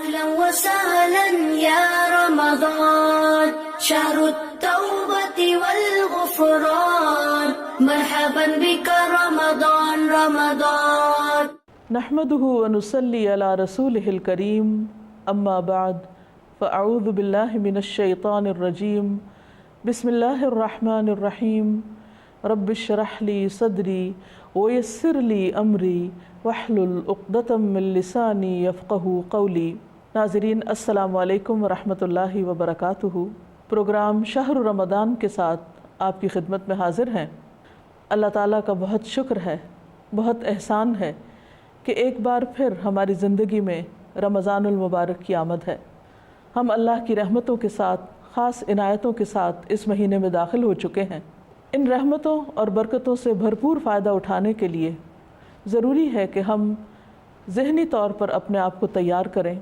أهلا وسهلا يا رمضان شهر التوبة والغفران مرحبا بك رمضان رمضان نحمده ونصلي على رسوله الكريم أما بعد فأعوذ بالله من الشيطان الرجيم بسم الله الرحمن الرحيم رب اشرح لي صدري ويسر لي أمري واحلل عقدة من لساني يفقهوا قولي۔ ناظرین السلام علیکم ورحمۃ اللہ وبرکاتہ۔ پروگرام شہر رمضان کے ساتھ آپ کی خدمت میں حاضر ہیں۔ اللہ تعالیٰ کا بہت شکر ہے، بہت احسان ہے کہ ایک بار پھر ہماری زندگی میں رمضان المبارک کی آمد ہے۔ ہم اللہ کی رحمتوں کے ساتھ، خاص عنایتوں کے ساتھ اس مہینے میں داخل ہو چکے ہیں۔ ان رحمتوں اور برکتوں سے بھرپور فائدہ اٹھانے کے لیے ضروری ہے کہ ہم ذہنی طور پر اپنے آپ کو تیار کریں۔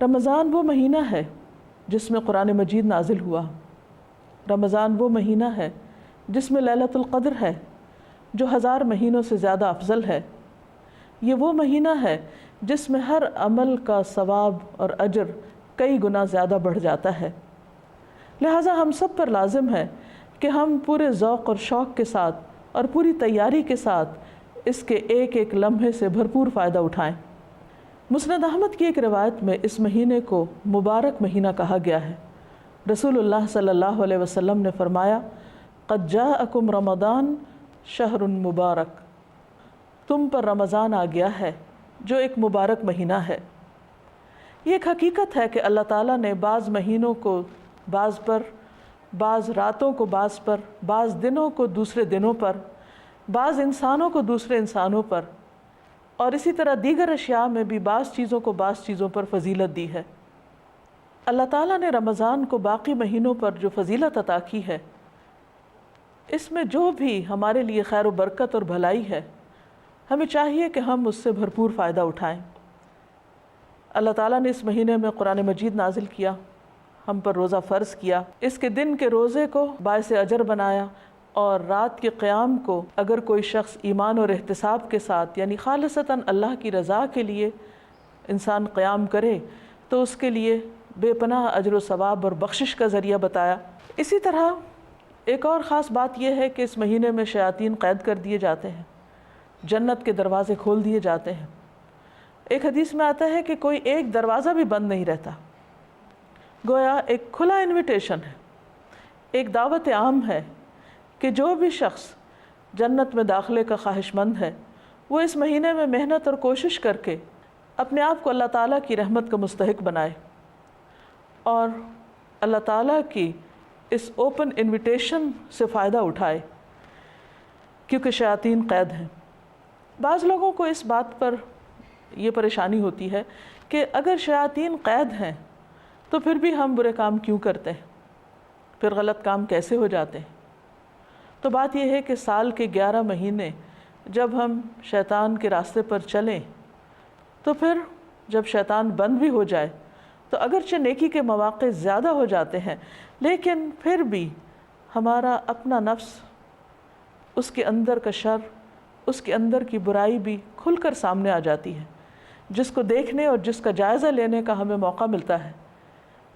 رمضان وہ مہینہ ہے جس میں قرآن مجید نازل ہوا۔ رمضان وہ مہینہ ہے جس میں لیلۃ القدر ہے، جو 1000 مہینوں سے زیادہ افضل ہے۔ یہ وہ مہینہ ہے جس میں ہر عمل کا ثواب اور اجر کئی گنا زیادہ بڑھ جاتا ہے۔ لہٰذا ہم سب پر لازم ہے کہ ہم پورے ذوق اور شوق کے ساتھ اور پوری تیاری کے ساتھ اس کے ایک ایک لمحے سے بھرپور فائدہ اٹھائیں۔ مسند احمد کی ایک روایت میں اس مہینے کو مبارک مہینہ کہا گیا ہے۔ رسول اللہ صلی اللہ علیہ وسلم نے فرمایا، قد جاءکم رمضان شہر مبارک، تم پر رمضان آ گیا ہے جو ایک مبارک مہینہ ہے۔ یہ ایک حقیقت ہے کہ اللہ تعالیٰ نے بعض مہینوں کو بعض پر، بعض راتوں کو بعض پر، بعض دنوں کو دوسرے دنوں پر، بعض انسانوں کو دوسرے انسانوں پر، اور اسی طرح دیگر اشیاء میں بھی بعض چیزوں کو بعض چیزوں پر فضیلت دی ہے۔ اللہ تعالیٰ نے رمضان کو باقی مہینوں پر جو فضیلت عطا کی ہے، اس میں جو بھی ہمارے لیے خیر و برکت اور بھلائی ہے، ہمیں چاہیے کہ ہم اس سے بھرپور فائدہ اٹھائیں۔ اللہ تعالیٰ نے اس مہینے میں قرآن مجید نازل کیا، ہم پر روزہ فرض کیا، اس کے دن کے روزے کو باعث اجر بنایا، اور رات کے قیام کو اگر کوئی شخص ایمان اور احتساب کے ساتھ یعنی خالصتاً اللہ کی رضا کے لیے انسان قیام کرے تو اس کے لیے بے پناہ اجر و ثواب اور بخشش کا ذریعہ بتایا۔ اسی طرح ایک اور خاص بات یہ ہے کہ اس مہینے میں شیاطین قید کر دیے جاتے ہیں، جنت کے دروازے کھول دیے جاتے ہیں۔ ایک حدیث میں آتا ہے کہ کوئی ایک دروازہ بھی بند نہیں رہتا، گویا ایک کھلا انویٹیشن ہے، ایک دعوت عام ہے کہ جو بھی شخص جنت میں داخلے کا خواہش مند ہے وہ اس مہینے میں محنت اور کوشش کر کے اپنے آپ کو اللہ تعالیٰ کی رحمت کا مستحق بنائے اور اللہ تعالیٰ کی اس اوپن انویٹیشن سے فائدہ اٹھائے، کیونکہ شیاطین قید ہیں۔ بعض لوگوں کو اس بات پر یہ پریشانی ہوتی ہے کہ اگر شیاطین قید ہیں تو پھر بھی ہم برے کام کیوں کرتے ہیں، پھر غلط کام کیسے ہو جاتے ہیں؟ تو بات یہ ہے کہ سال کے 11 مہینے جب ہم شیطان کے راستے پر چلیں تو پھر جب شیطان بند بھی ہو جائے تو اگرچہ نیکی کے مواقع زیادہ ہو جاتے ہیں، لیکن پھر بھی ہمارا اپنا نفس، اس کے اندر کا شر، اس کے اندر کی برائی بھی کھل کر سامنے آ جاتی ہے، جس کو دیکھنے اور جس کا جائزہ لینے کا ہمیں موقع ملتا ہے،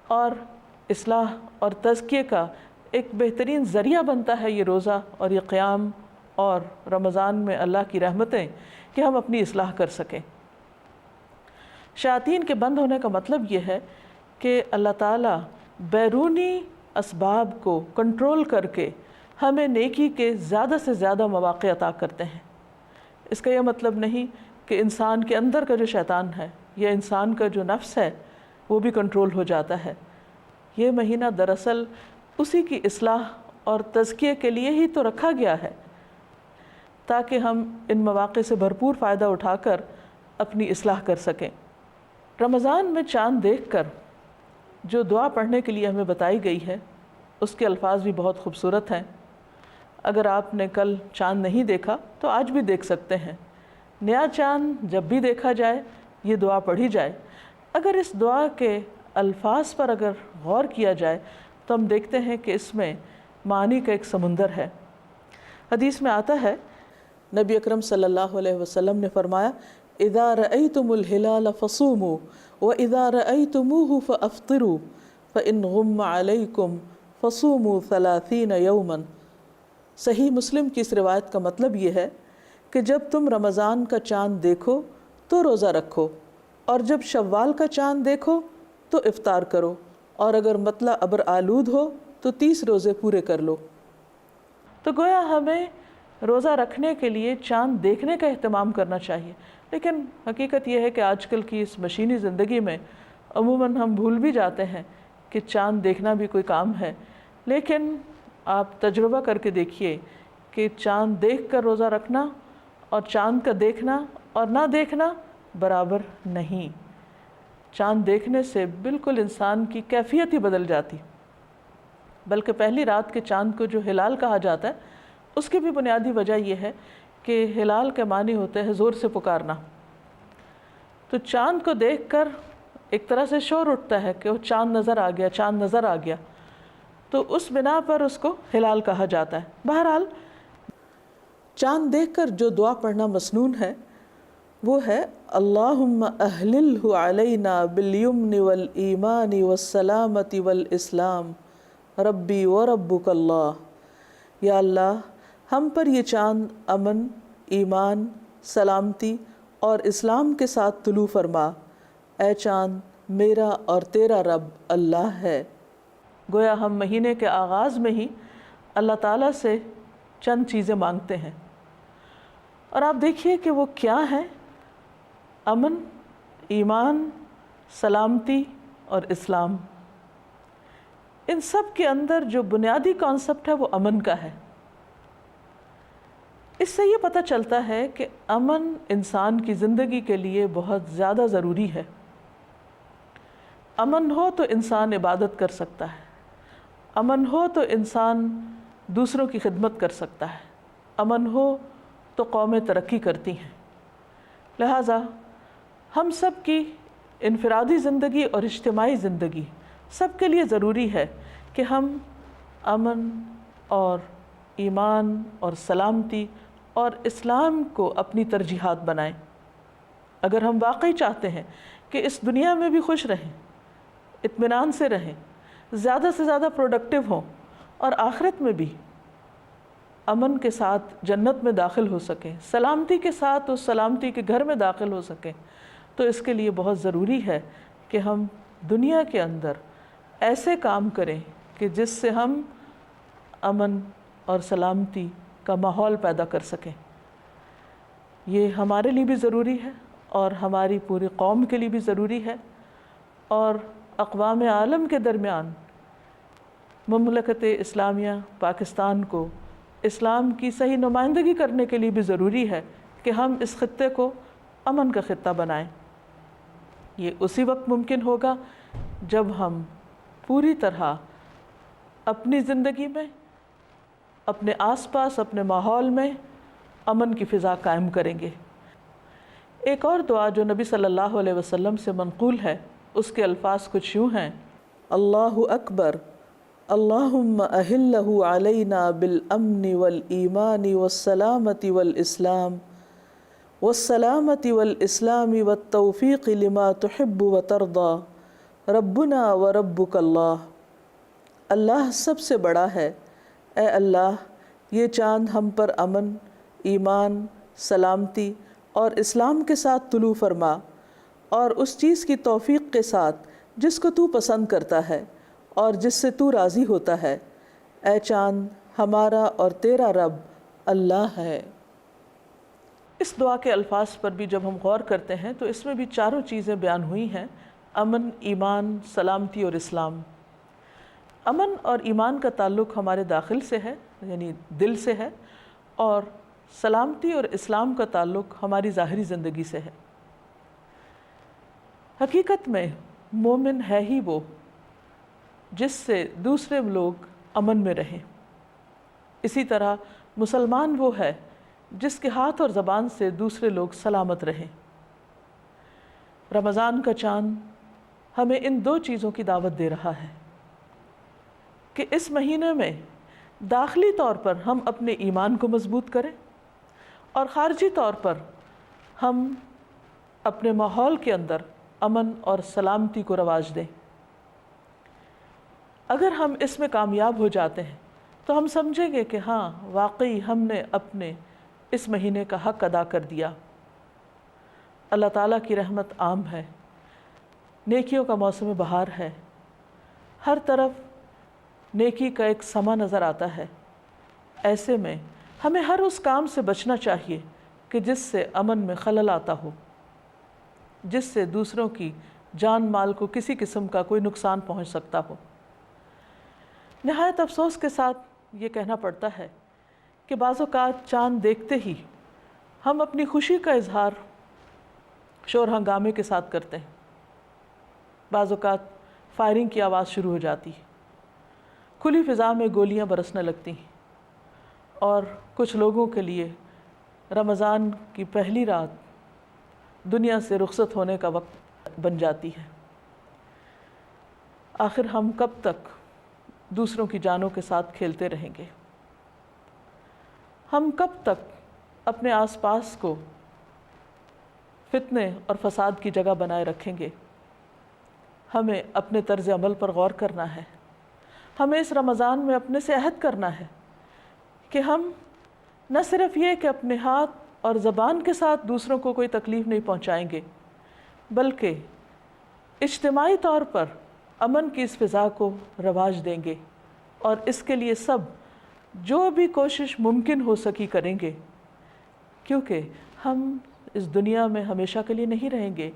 اور اصلاح اور تزکیے کا ایک بہترین ذریعہ بنتا ہے یہ روزہ اور یہ قیام اور رمضان میں اللہ کی رحمتیں کہ ہم اپنی اصلاح کر سکیں۔ شیاطین کے بند ہونے کا مطلب یہ ہے کہ اللہ تعالیٰ بیرونی اسباب کو کنٹرول کر کے ہمیں نیکی کے زیادہ سے زیادہ مواقع عطا کرتے ہیں۔ اس کا یہ مطلب نہیں کہ انسان کے اندر کا جو شیطان ہے یا انسان کا جو نفس ہے وہ بھی کنٹرول ہو جاتا ہے۔ یہ مہینہ دراصل اسی کی اصلاح اور تزکیے کے لیے ہی تو رکھا گیا ہے تاکہ ہم ان مواقع سے بھرپور فائدہ اٹھا کر اپنی اصلاح کر سکیں۔ رمضان میں چاند دیکھ کر جو دعا پڑھنے کے لیے ہمیں بتائی گئی ہے اس کے الفاظ بھی بہت خوبصورت ہیں۔ اگر آپ نے کل چاند نہیں دیکھا تو آج بھی دیکھ سکتے ہیں۔ نیا چاند جب بھی دیکھا جائے یہ دعا پڑھی جائے۔ اگر اس دعا کے الفاظ پر اگر غور کیا جائے تو ہم دیکھتے ہیں کہ اس میں معانی کا ایک سمندر ہے۔ حدیث میں آتا ہے، نبی اکرم صلی اللہ علیہ وسلم نے فرمایا اذا رأيتم الهلال فصوموا واذا رأيتموه فافطروا فان غم عليكم فصوموا 30 يوما۔ صحیح مسلم کی اس روایت کا مطلب یہ ہے کہ جب تم رمضان کا چاند دیکھو تو روزہ رکھو، اور جب شوال کا چاند دیکھو تو افطار کرو، اور اگر مطلع ابر آلود ہو تو 30 روزے پورے کر لو۔ تو گویا ہمیں روزہ رکھنے کے لیے چاند دیکھنے کا اہتمام کرنا چاہیے، لیکن حقیقت یہ ہے کہ آج کل کی اس مشینی زندگی میں عموماً ہم بھول بھی جاتے ہیں کہ چاند دیکھنا بھی کوئی کام ہے۔ لیکن آپ تجربہ کر کے دیکھیے کہ چاند دیکھ کر روزہ رکھنا اور چاند کا دیکھنا اور نہ دیکھنا برابر نہیں۔ چاند دیکھنے سے بالکل انسان کی کیفیت ہی بدل جاتی، بلکہ پہلی رات کے چاند کو جو ہلال کہا جاتا ہے اس کی بھی بنیادی وجہ یہ ہے کہ ہلال کے معنی ہوتے ہیں زور سے پکارنا۔ تو چاند کو دیکھ کر ایک طرح سے شور اٹھتا ہے کہ وہ چاند نظر آ گیا، چاند نظر آ گیا، تو اس بنا پر اس کو ہلال کہا جاتا ہے۔ بہرحال چاند دیکھ کر جو دعا پڑھنا مسنون ہے وہ ہے اللہم اہللہ علینا بالیمن والایمان والسلامت والاسلام ربی وربک اللہ۔ یا اللہ ہم پر یہ چاند امن، ایمان، سلامتی اور اسلام کے ساتھ طلوع فرما، اے چاند میرا اور تیرا رب اللہ ہے۔ گویا ہم مہینے کے آغاز میں ہی اللہ تعالیٰ سے چند چیزیں مانگتے ہیں، اور آپ دیکھیے کہ وہ کیا ہیں؟ امن، ایمان، سلامتی اور اسلام۔ ان سب کے اندر جو بنیادی کانسیپٹ ہے وہ امن کا ہے۔ اس سے یہ پتہ چلتا ہے کہ امن انسان کی زندگی کے لیے بہت زیادہ ضروری ہے۔ امن ہو تو انسان عبادت کر سکتا ہے، امن ہو تو انسان دوسروں کی خدمت کر سکتا ہے، امن ہو تو قومیں ترقی کرتی ہیں۔ لہٰذا ہم سب کی انفرادی زندگی اور اجتماعی زندگی سب کے لیے ضروری ہے کہ ہم امن اور ایمان اور سلامتی اور اسلام کو اپنی ترجیحات بنائیں۔ اگر ہم واقعی چاہتے ہیں کہ اس دنیا میں بھی خوش رہیں، اطمینان سے رہیں، زیادہ سے زیادہ پروڈکٹیو ہوں، اور آخرت میں بھی امن کے ساتھ جنت میں داخل ہو سکیں، سلامتی کے ساتھ اس سلامتی کے گھر میں داخل ہو سکیں، تو اس کے لیے بہت ضروری ہے کہ ہم دنیا کے اندر ایسے کام کریں کہ جس سے ہم امن اور سلامتی کا ماحول پیدا کر سکیں۔ یہ ہمارے لیے بھی ضروری ہے اور ہماری پوری قوم کے لیے بھی ضروری ہے، اور اقوام عالم کے درمیان مملکت اسلامیہ پاکستان کو اسلام کی صحیح نمائندگی کرنے کے لیے بھی ضروری ہے کہ ہم اس خطے کو امن کا خطہ بنائیں۔ یہ اسی وقت ممکن ہوگا جب ہم پوری طرح اپنی زندگی میں، اپنے آس پاس، اپنے ماحول میں امن کی فضا قائم کریں گے۔ ایک اور دعا جو نبی صلی اللہ علیہ وسلم سے منقول ہے، اس کے الفاظ کچھ یوں ہیں: اللہ اکبر، اللہم اہلہ علینا بالامن والایمان والسلامت والاسلام والسلامت والاسلام والتوفیق لما تحب وترضى ربنا وربک اللہ۔ اللہ سب سے بڑا ہے، اے اللہ یہ چاند ہم پر امن، ایمان، سلامتی اور اسلام کے ساتھ طلوع فرما، اور اس چیز کی توفیق کے ساتھ جس کو تو پسند کرتا ہے اور جس سے تو راضی ہوتا ہے، اے چاند ہمارا اور تیرا رب اللہ ہے۔ اس دعا کے الفاظ پر بھی جب ہم غور کرتے ہیں تو اس میں بھی چاروں چیزیں بیان ہوئی ہیں: امن، ایمان، سلامتی اور اسلام۔ امن اور ایمان کا تعلق ہمارے داخل سے ہے، یعنی دل سے ہے، اور سلامتی اور اسلام کا تعلق ہماری ظاہری زندگی سے ہے۔ حقیقت میں مومن ہے ہی وہ جس سے دوسرے لوگ امن میں رہیں۔ اسی طرح مسلمان وہ ہے جس کے ہاتھ اور زبان سے دوسرے لوگ سلامت رہیں۔ رمضان کا چاند ہمیں ان دو چیزوں کی دعوت دے رہا ہے کہ اس مہینے میں داخلی طور پر ہم اپنے ایمان کو مضبوط کریں، اور خارجی طور پر ہم اپنے ماحول کے اندر امن اور سلامتی کو رواج دیں۔ اگر ہم اس میں کامیاب ہو جاتے ہیں تو ہم سمجھیں گے کہ ہاں واقعی ہم نے اپنے اس مہینے کا حق ادا کر دیا۔ اللہ تعالیٰ کی رحمت عام ہے، نیکیوں کا موسم بہار ہے، ہر طرف نیکی کا ایک سما نظر آتا ہے۔ ایسے میں ہمیں ہر اس کام سے بچنا چاہیے کہ جس سے امن میں خلل آتا ہو، جس سے دوسروں کی جان مال کو کسی قسم کا کوئی نقصان پہنچ سکتا ہو۔ نہایت افسوس کے ساتھ یہ کہنا پڑتا ہے کہ بعض اوقات چاند دیکھتے ہی ہم اپنی خوشی کا اظہار شور ہنگامے کے ساتھ کرتے ہیں۔ بعض اوقات فائرنگ کی آواز شروع ہو جاتی ہے، کھلی فضا میں گولیاں برسنے لگتی ہیں، اور کچھ لوگوں کے لیے رمضان کی پہلی رات دنیا سے رخصت ہونے کا وقت بن جاتی ہے۔ آخر ہم کب تک دوسروں کی جانوں کے ساتھ کھیلتے رہیں گے؟ ہم کب تک اپنے آس پاس کو فتنے اور فساد کی جگہ بنائے رکھیں گے؟ ہمیں اپنے طرز عمل پر غور کرنا ہے۔ ہمیں اس رمضان میں اپنے سے عہد کرنا ہے کہ ہم نہ صرف یہ کہ اپنے ہاتھ اور زبان کے ساتھ دوسروں کو کوئی تکلیف نہیں پہنچائیں گے، بلکہ اجتماعی طور پر امن کی اس فضا کو رواج دیں گے، اور اس کے لیے سب جو بھی کوشش ممکن ہو سکی کریں گے، کیونکہ ہم اس دنیا میں ہمیشہ کے لیے نہیں رہیں گے۔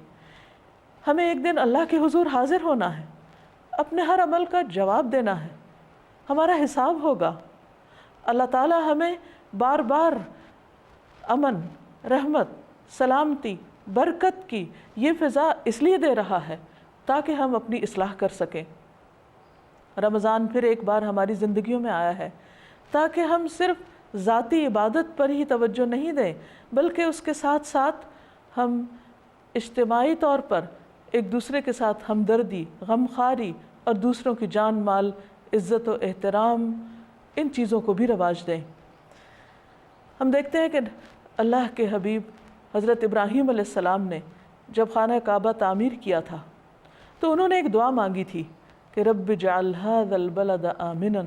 ہمیں ایک دن اللہ کے حضور حاضر ہونا ہے، اپنے ہر عمل کا جواب دینا ہے، ہمارا حساب ہوگا۔ اللہ تعالیٰ ہمیں بار بار امن، رحمت، سلامتی، برکت کی یہ فضا اس لیے دے رہا ہے تاکہ ہم اپنی اصلاح کر سکیں۔ رمضان پھر ایک بار ہماری زندگیوں میں آیا ہے تاکہ ہم صرف ذاتی عبادت پر ہی توجہ نہیں دیں، بلکہ اس کے ساتھ ساتھ ہم اجتماعی طور پر ایک دوسرے کے ساتھ ہمدردی، غمخواری اور دوسروں کی جان مال، عزت و احترام، ان چیزوں کو بھی رواج دیں۔ ہم دیکھتے ہیں کہ اللہ کے حبیب حضرت ابراہیم علیہ السلام نے جب خانہ کعبہ تعمیر کیا تھا تو انہوں نے ایک دعا مانگی تھی کہ رب اجعل ھذا البلد آمنا،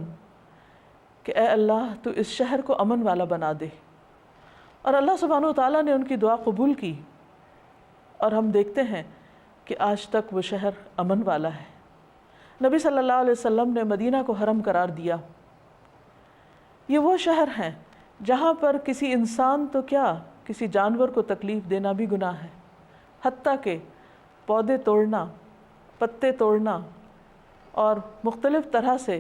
کہ اے اللہ تو اس شہر کو امن والا بنا دے، اور اللہ سبحانہ و تعالیٰ نے ان کی دعا قبول کی، اور ہم دیکھتے ہیں کہ آج تک وہ شہر امن والا ہے۔ نبی صلی اللہ علیہ وسلم نے مدینہ کو حرم قرار دیا۔ یہ وہ شہر ہیں جہاں پر کسی انسان تو کیا، کسی جانور کو تکلیف دینا بھی گناہ ہے، حتیٰ کہ پودے توڑنا، پتے توڑنا اور مختلف طرح سے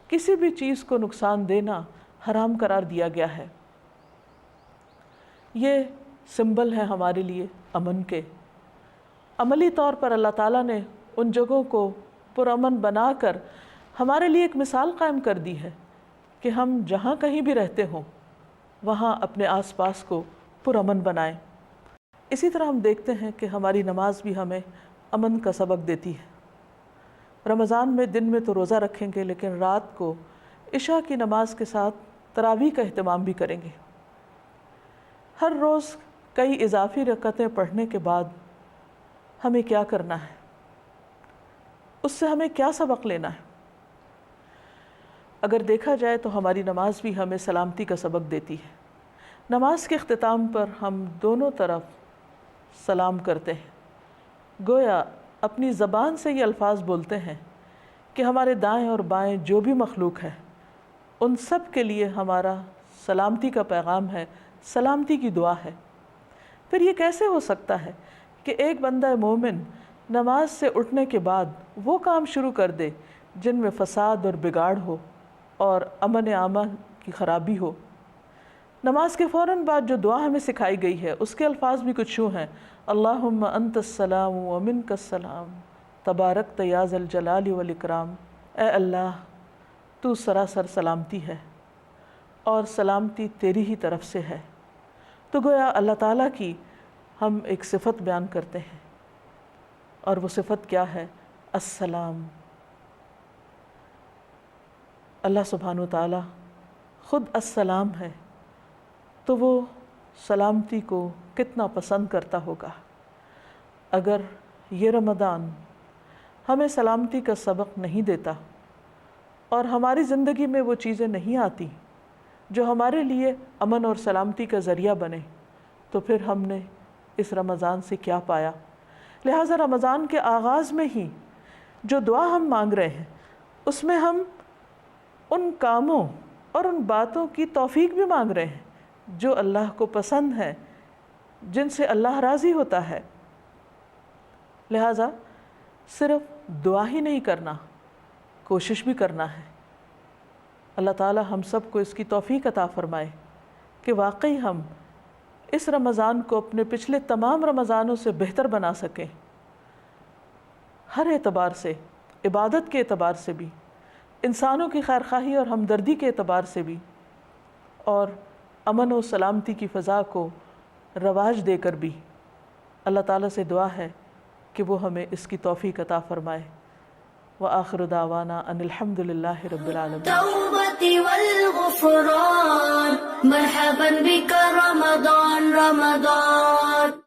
کسی بھی چیز کو نقصان دینا حرام قرار دیا گیا ہے۔ یہ سمبل ہے ہمارے لیے امن کے۔ عملی طور پر اللہ تعالیٰ نے ان جگہوں کو پرامن بنا کر ہمارے لیے ایک مثال قائم کر دی ہے کہ ہم جہاں کہیں بھی رہتے ہوں وہاں اپنے آس پاس کو پرامن بنائیں۔ اسی طرح ہم دیکھتے ہیں کہ ہماری نماز بھی ہمیں امن کا سبق دیتی ہے۔ رمضان میں دن میں تو روزہ رکھیں گے، لیکن رات کو عشاء کی نماز کے ساتھ تراویح کا اہتمام بھی کریں گے۔ ہر روز کئی اضافی رکعتیں پڑھنے کے بعد ہمیں کیا کرنا ہے، اس سے ہمیں کیا سبق لینا ہے؟ اگر دیکھا جائے تو ہماری نماز بھی ہمیں سلامتی کا سبق دیتی ہے۔ نماز کے اختتام پر ہم دونوں طرف سلام کرتے ہیں، گویا اپنی زبان سے یہ الفاظ بولتے ہیں کہ ہمارے دائیں اور بائیں جو بھی مخلوق ہے ان سب کے لیے ہمارا سلامتی کا پیغام ہے، سلامتی کی دعا ہے۔ پھر یہ کیسے ہو سکتا ہے کہ ایک بندہ مومن نماز سے اٹھنے کے بعد وہ کام شروع کر دے جن میں فساد اور بگاڑ ہو اور امن عامہ کی خرابی ہو؟ نماز کے فوراً بعد جو دعا ہمیں سکھائی گئی ہے اس کے الفاظ بھی کچھ یوں ہیں: اللہم انت السلام ومنک السلام تبارکت یا ذا الجلال والاکرام۔ اے اللہ تو سراسر سلامتی ہے اور سلامتی تیری ہی طرف سے ہے۔ تو گویا اللہ تعالیٰ کی ہم ایک صفت بیان کرتے ہیں، اور وہ صفت کیا ہے؟ السلام۔ اللہ سبحانہ وتعالیٰ خود السلام ہے، تو وہ سلامتی کو کتنا پسند کرتا ہوگا۔ اگر یہ رمضان ہمیں سلامتی کا سبق نہیں دیتا اور ہماری زندگی میں وہ چیزیں نہیں آتی جو ہمارے لیے امن اور سلامتی کا ذریعہ بنے، تو پھر ہم نے اس رمضان سے کیا پایا؟ لہٰذا رمضان کے آغاز میں ہی جو دعا ہم مانگ رہے ہیں اس میں ہم ان کاموں اور ان باتوں کی توفیق بھی مانگ رہے ہیں جو اللہ کو پسند ہے، جن سے اللہ راضی ہوتا ہے۔ لہٰذا صرف دعا ہی نہیں کرنا، کوشش بھی کرنا ہے۔ اللہ تعالی ہم سب کو اس کی توفیق عطا فرمائے کہ واقعی ہم اس رمضان کو اپنے پچھلے تمام رمضانوں سے بہتر بنا سکیں، ہر اعتبار سے، عبادت کے اعتبار سے بھی، انسانوں کی خیرخواہی اور ہمدردی کے اعتبار سے بھی، اور امن و سلامتی کی فضا کو رواج دے کر بھی۔ اللہ تعالیٰ سے دعا ہے کہ وہ ہمیں اس کی توفیق عطا فرمائے۔ وآخر دعوانا ان الحمد للہ رب العالمین۔ التوبة والغفران مرحبا بك رمضان رمضان